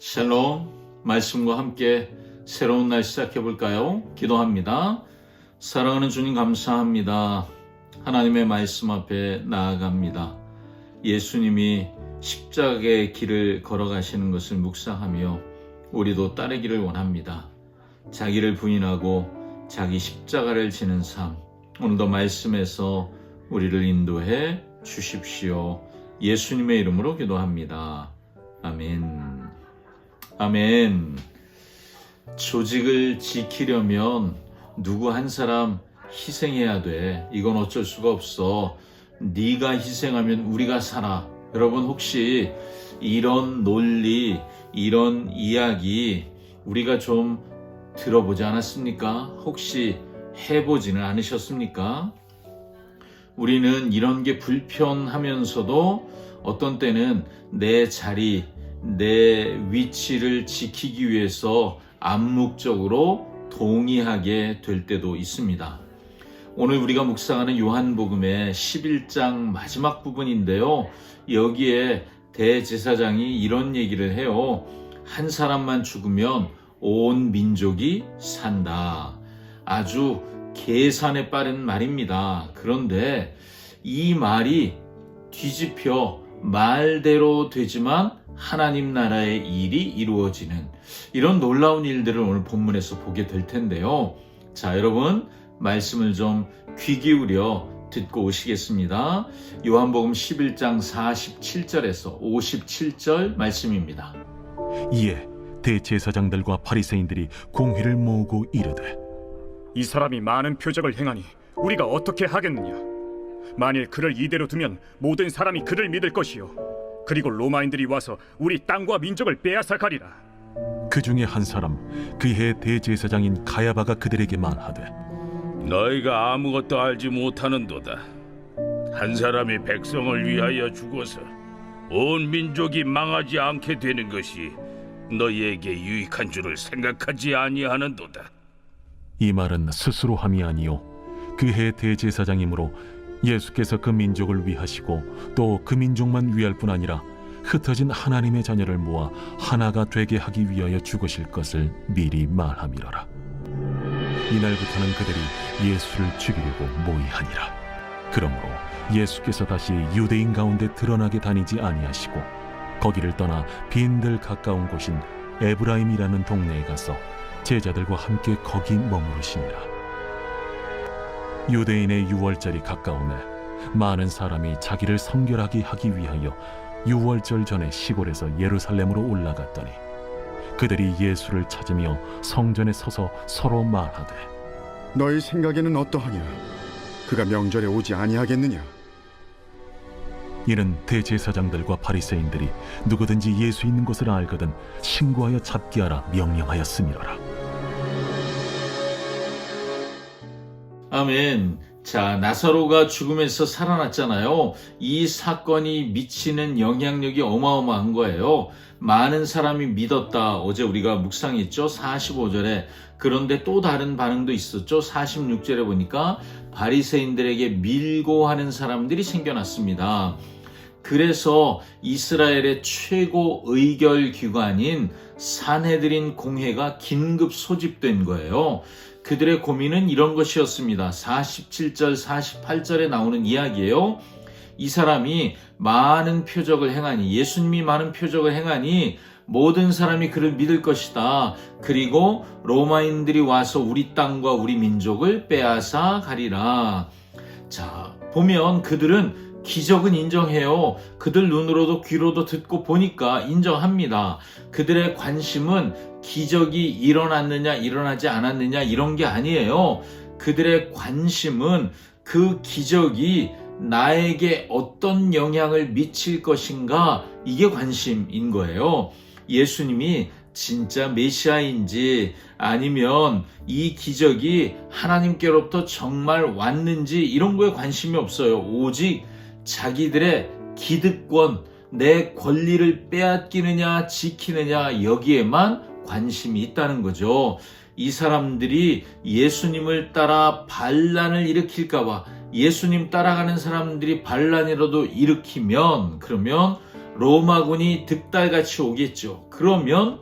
샬롬, 말씀과 함께 새로운 날 시작해 볼까요? 기도합니다. 사랑하는 주님 감사합니다. 하나님의 말씀 앞에 나아갑니다. 예수님이 십자가의 길을 걸어가시는 것을 묵상하며 우리도 따르기를 원합니다. 자기를 부인하고 자기 십자가를 지는 삶, 오늘도 말씀에서 우리를 인도해 주십시오. 예수님의 이름으로 기도합니다. 아멘. 아멘. 조직을 지키려면 누구 한 사람 희생해야 돼. 이건 어쩔 수가 없어. 네가 희생하면 우리가 살아. 여러분 혹시 이런 논리, 이런 이야기 우리가 좀 들어보지 않았습니까? 혹시 해보지는 않으셨습니까? 우리는 이런 게 불편하면서도 어떤 때는 내 자리, 내 위치를 지키기 위해서 암묵적으로 동의하게 될 때도 있습니다. 오늘 우리가 묵상하는 요한복음의 11장 마지막 부분인데요. 여기에 대제사장이 이런 얘기를 해요. 한 사람만 죽으면 온 민족이 산다. 아주 계산에 빠른 말입니다. 그런데 이 말이 뒤집혀 말대로 되지만 하나님 나라의 일이 이루어지는 이런 놀라운 일들을 오늘 본문에서 보게 될 텐데요. 자, 여러분 말씀을 좀 귀 기울여 듣고 오시겠습니다. 요한복음 11장 47절에서 57절 말씀입니다. 이에 대제사장들과 바리새인들이 공회를 모으고 이르되 이 사람이 많은 표적을 행하니 우리가 어떻게 하겠느냐? 만일 그를 이대로 두면 모든 사람이 그를 믿을 것이요 그리고 로마인들이 와서 우리 땅과 민족을 빼앗아 가리라. 그 중에 한 사람 그해 대제사장인 가야바가 그들에게 말하되 너희가 아무것도 알지 못하는도다. 한 사람이 백성을 위하여 죽어서 온 민족이 망하지 않게 되는 것이 너희에게 유익한 줄을 생각하지 아니하는도다. 이 말은 스스로 함이 아니요 그해 대제사장이므로 예수께서 그 민족을 위하시고 또 그 민족만 위할 뿐 아니라 흩어진 하나님의 자녀를 모아 하나가 되게 하기 위하여 죽으실 것을 미리 말함이로라. 이날부터는 그들이 예수를 죽이려고 모의하니라. 그러므로 예수께서 다시 유대인 가운데 드러나게 다니지 아니하시고 거기를 떠나 빈들 가까운 곳인 에브라임이라는 동네에 가서 제자들과 함께 거기 머무르시니라. 유대인의 유월절이 가까우매 많은 사람이 자기를 성결하게 하기 위하여 유월절 전에 시골에서 예루살렘으로 올라갔더니 그들이 예수를 찾으며 성전에 서서 서로 말하되 너희 생각에는 어떠하냐? 그가 명절에 오지 아니하겠느냐? 이는 대제사장들과 바리새인들이 누구든지 예수 있는 곳을 알거든 신고하여 잡게 하라 명령하였음이로라. 아멘. 자, 나사로가 죽음에서 살아났잖아요. 이 사건이 미치는 영향력이 어마어마한 거예요. 많은 사람이 믿었다. 어제 우리가 묵상했죠. 45절에. 그런데 또 다른 반응도 있었죠. 46절에 보니까 바리새인들에게 밀고 하는 사람들이 생겨났습니다. 그래서 이스라엘의 최고 의결 기관인 산헤드린 공회가 긴급 소집된 거예요. 그들의 고민은 이런 것이었습니다. 47절, 48절에 나오는 이야기예요. 이 사람이 많은 표적을 행하니, 예수님이 많은 표적을 행하니 모든 사람이 그를 믿을 것이다. 그리고 로마인들이 와서 우리 땅과 우리 민족을 빼앗아 가리라. 자, 보면 그들은 기적은 인정해요. 그들 눈으로도 귀로도 듣고 보니까 인정합니다. 그들의 관심은 기적이 일어났느냐 일어나지 않았느냐 이런 게 아니에요. 그들의 관심은 그 기적이 나에게 어떤 영향을 미칠 것인가, 이게 관심인 거예요. 예수님이 진짜 메시아인지 아니면 이 기적이 하나님께로부터 정말 왔는지 이런 거에 관심이 없어요. 오직 자기들의 기득권, 내 권리를 빼앗기느냐 지키느냐 여기에만 관심이 있다는 거죠. 이 사람들이 예수님을 따라 반란을 일으킬까 봐, 예수님 따라가는 사람들이 반란이라도 일으키면 그러면 로마군이 득달같이 오겠죠. 그러면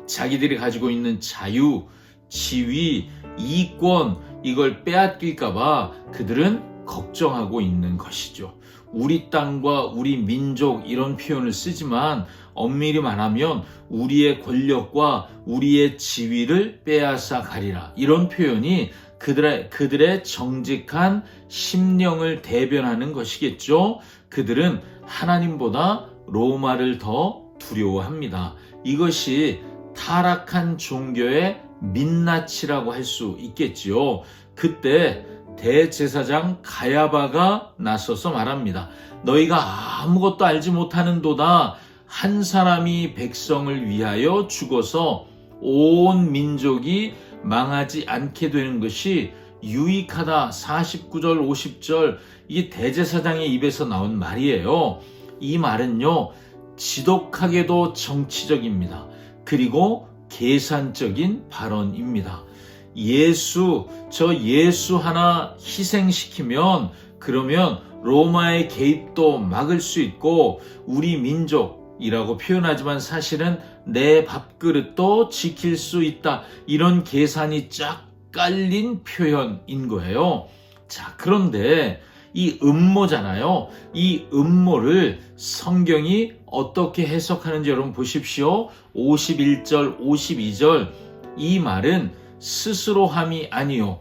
자기들이 가지고 있는 자유, 지위, 이권 이걸 빼앗길까봐 그들은 걱정하고 있는 것이죠. 우리 땅과 우리 민족 이런 표현을 쓰지만 엄밀히 말하면 우리의 권력과 우리의 지위를 빼앗아 가리라. 이런 표현이 그들의 정직한 심령을 대변하는 것이겠죠. 그들은 하나님보다 로마를 더 두려워합니다. 이것이 타락한 종교의 민낯이라고 할 수 있겠지요. 그때 대제사장 가야바가 나서서 말합니다. 너희가 아무것도 알지 못하는도다. 한 사람이 백성을 위하여 죽어서 온 민족이 망하지 않게 되는 것이 유익하다. 49절 50절 이게 대제사장의 입에서 나온 말이에요. 이 말은요, 지독하게도 정치적입니다. 그리고 계산적인 발언입니다. 예수 하나 희생시키면 그러면 로마의 개입도 막을 수 있고 우리 민족이라고 표현하지만 사실은 내 밥그릇도 지킬 수 있다. 이런 계산이 쫙 깔린 표현인 거예요. 자, 그런데 이 음모잖아요. 이 음모를 성경이 어떻게 해석하는지 여러분 보십시오. 51절, 52절 이 말은 스스로 함이 아니요.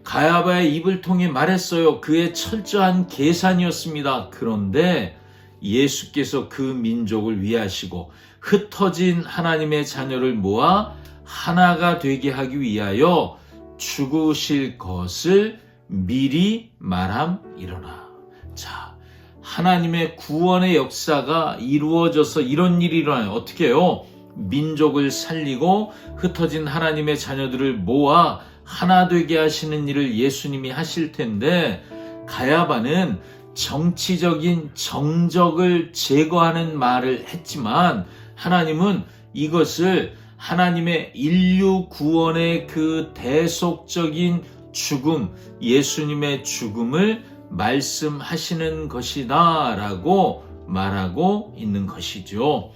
가야바의 입을 통해 말했어요. 그의 철저한 계산이었습니다. 그런데 예수께서 그 민족을 위하시고 흩어진 하나님의 자녀를 모아 하나가 되게 하기 위하여 죽으실 것을 미리 말함이로라. 자, 하나님의 구원의 역사가 이루어져서 이런 일이 일어나요. 어떻게 해요? 민족을 살리고 흩어진 하나님의 자녀들을 모아 하나 되게 하시는 일을 예수님이 하실 텐데 가야바는 정치적인 정적을 제거하는 말을 했지만 하나님은 이것을 하나님의 인류 구원의 그 대속적인 죽음, 예수님의 죽음을 말씀하시는 것이다 라고 말하고 있는 것이죠.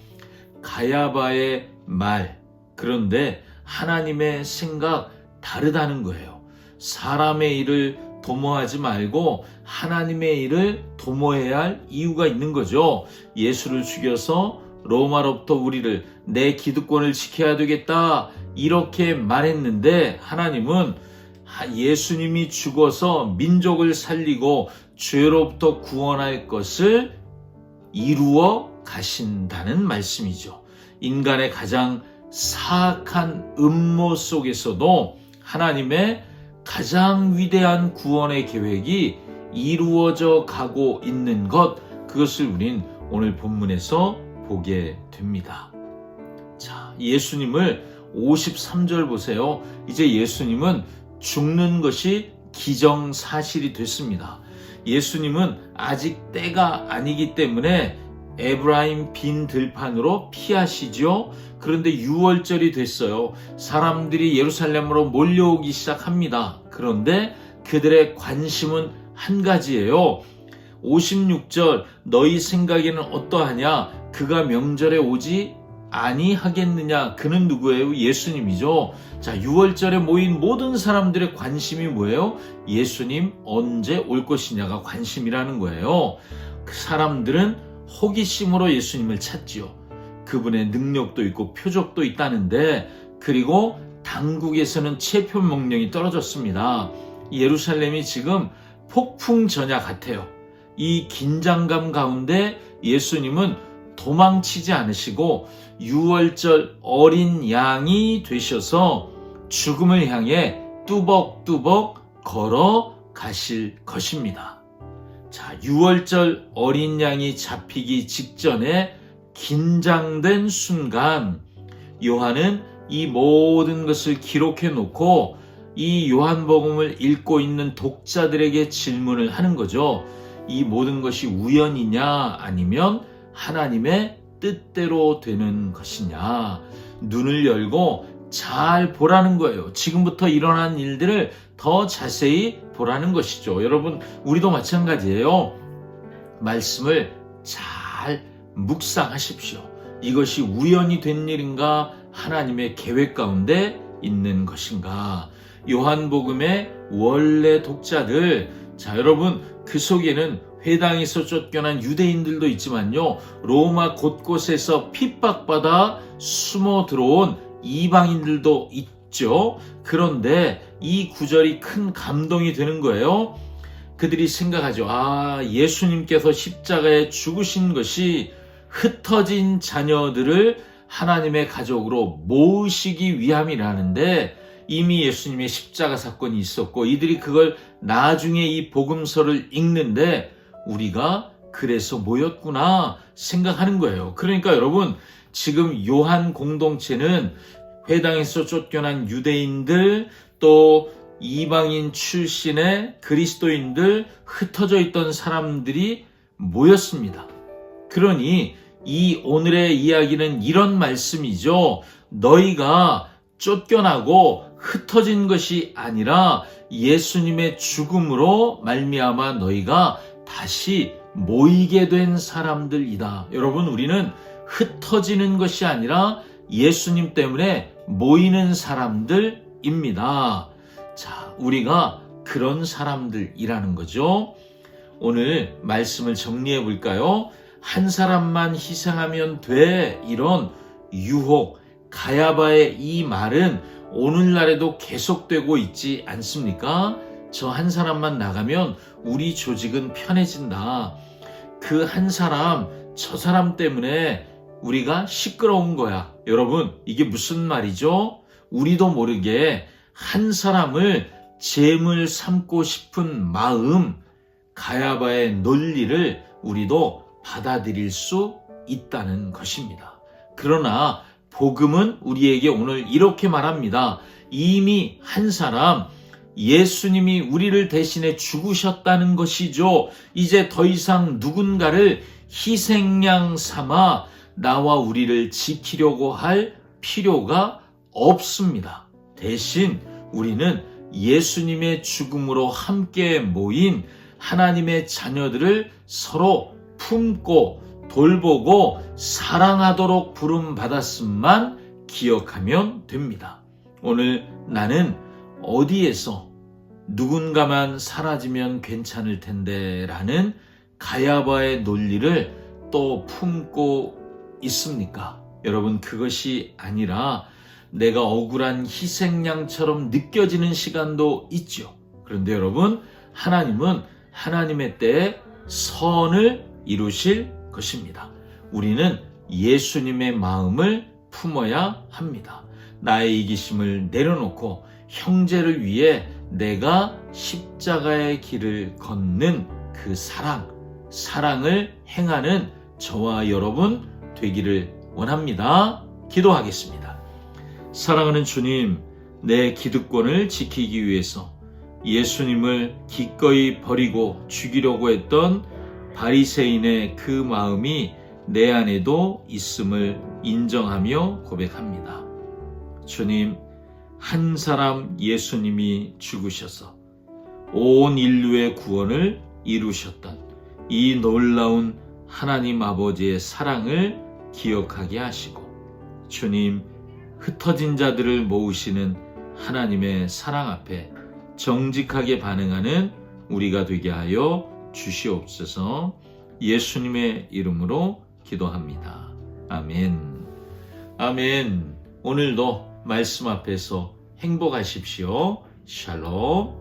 가야바의 말, 그런데 하나님의 생각 다르다는 거예요. 사람의 일을 도모하지 말고 하나님의 일을 도모해야 할 이유가 있는 거죠. 예수를 죽여서 로마로부터 우리를 내 기득권을 지켜야 되겠다 이렇게 말했는데 하나님은 예수님이 죽어서 민족을 살리고 죄로부터 구원할 것을 이루어 가신다는 말씀이죠. 인간의 가장 사악한 음모 속에서도 하나님의 가장 위대한 구원의 계획이 이루어져 가고 있는 것, 그것을 우린 오늘 본문에서 보게 됩니다. 자, 예수님을 53절 보세요. 이제 예수님은 죽는 것이 기정사실이 됐습니다. 예수님은 아직 때가 아니기 때문에 에브라임 빈 들판으로 피하시죠. 그런데 6월절이 됐어요. 사람들이 예루살렘으로 몰려오기 시작합니다. 그런데 그들의 관심은 한 가지예요. 56절 너희 생각에는 어떠하냐? 그가 명절에 오지 아니하겠느냐? 그는 누구예요? 예수님이죠. 자, 6월절에 모인 모든 사람들의 관심이 뭐예요? 예수님 언제 올 것이냐가 관심이라는 거예요. 그 사람들은 호기심으로 예수님을 찾지요. 그분의 능력도 있고 표적도 있다는데, 그리고 당국에서는 체포 명령이 떨어졌습니다. 예루살렘이 지금 폭풍전야 같아요. 이 긴장감 가운데 예수님은 도망치지 않으시고 6월절 어린 양이 되셔서 죽음을 향해 뚜벅뚜벅 걸어가실 것입니다. 자, 6월절 어린 양이 잡히기 직전에 긴장된 순간 요한은 이 모든 것을 기록해 놓고 이 요한복음을 읽고 있는 독자들에게 질문을 하는 거죠. 이 모든 것이 우연이냐 아니면 하나님의 뜻대로 되는 것이냐. 눈을 열고 잘 보라는 거예요. 지금부터 일어난 일들을 더 자세히 보라는 것이죠. 여러분, 우리도 마찬가지예요. 말씀을 잘 묵상하십시오. 이것이 우연히 된 일인가? 하나님의 계획 가운데 있는 것인가? 요한복음의 원래 독자들, 자, 여러분, 그 속에는 회당에서 쫓겨난 유대인들도 있지만요, 로마 곳곳에서 핍박받아 숨어 들어온 이방인들도 있죠. 그런데 이 구절이 큰 감동이 되는 거예요. 그들이 생각하죠. 예수님께서 십자가에 죽으신 것이 흩어진 자녀들을 하나님의 가족으로 모으시기 위함이라는데, 이미 예수님의 십자가 사건이 있었고 이들이 그걸 나중에 이 복음서를 읽는데 우리가 그래서 모였구나 생각하는 거예요. 그러니까 여러분, 지금 요한 공동체는 회당에서 쫓겨난 유대인들, 또 이방인 출신의 그리스도인들, 흩어져 있던 사람들이 모였습니다. 그러니 이 오늘의 이야기는 이런 말씀이죠. 너희가 쫓겨나고 흩어진 것이 아니라 예수님의 죽음으로 말미암아 너희가 다시 모이게 된 사람들이다. 여러분, 우리는 흩어지는 것이 아니라 예수님 때문에 모이는 사람들입니다. 자, 우리가 그런 사람들이라는 거죠. 오늘 말씀을 정리해 볼까요? 한 사람만 희생하면 돼, 이런 유혹, 가야바의 이 말은 오늘날에도 계속되고 있지 않습니까? 저 한 사람만 나가면 우리 조직은 편해진다. 그 한 사람, 저 사람 때문에 우리가 시끄러운 거야. 여러분, 이게 무슨 말이죠? 우리도 모르게 한 사람을 제물 삼고 싶은 마음, 가야바의 논리를 우리도 받아들일 수 있다는 것입니다. 그러나 복음은 우리에게 오늘 이렇게 말합니다. 이미 한 사람, 예수님이 우리를 대신해 죽으셨다는 것이죠. 이제 더 이상 누군가를 희생양 삼아 나와 우리를 지키려고 할 필요가 없습니다. 대신 우리는 예수님의 죽음으로 함께 모인 하나님의 자녀들을 서로 품고 돌보고 사랑하도록 부름받았음만 기억하면 됩니다. 오늘 나는 어디에서 누군가만 사라지면 괜찮을 텐데 라는 가야바의 논리를 또 품고 있습니까? 여러분, 그것이 아니라 내가 억울한 희생양처럼 느껴지는 시간도 있죠. 그런데 여러분, 하나님은 하나님의 때에 선을 이루실 것입니다. 우리는 예수님의 마음을 품어야 합니다. 나의 이기심을 내려놓고 형제를 위해 내가 십자가의 길을 걷는 그 사랑을 행하는 저와 여러분 되기를 원합니다. 기도하겠습니다. 사랑하는 주님, 내 기득권을 지키기 위해서 예수님을 기꺼이 버리고 죽이려고 했던 바리새인의 그 마음이 내 안에도 있음을 인정하며 고백합니다. 주님, 한 사람 예수님이 죽으셔서 온 인류의 구원을 이루셨던 이 놀라운 하나님 아버지의 사랑을 기억하게 하시고, 주님, 흩어진 자들을 모으시는 하나님의 사랑 앞에 정직하게 반응하는 우리가 되게 하여 주시옵소서. 예수님의 이름으로 기도합니다. 아멘. 아멘. 오늘도 말씀 앞에서 행복하십시오. 샬롬.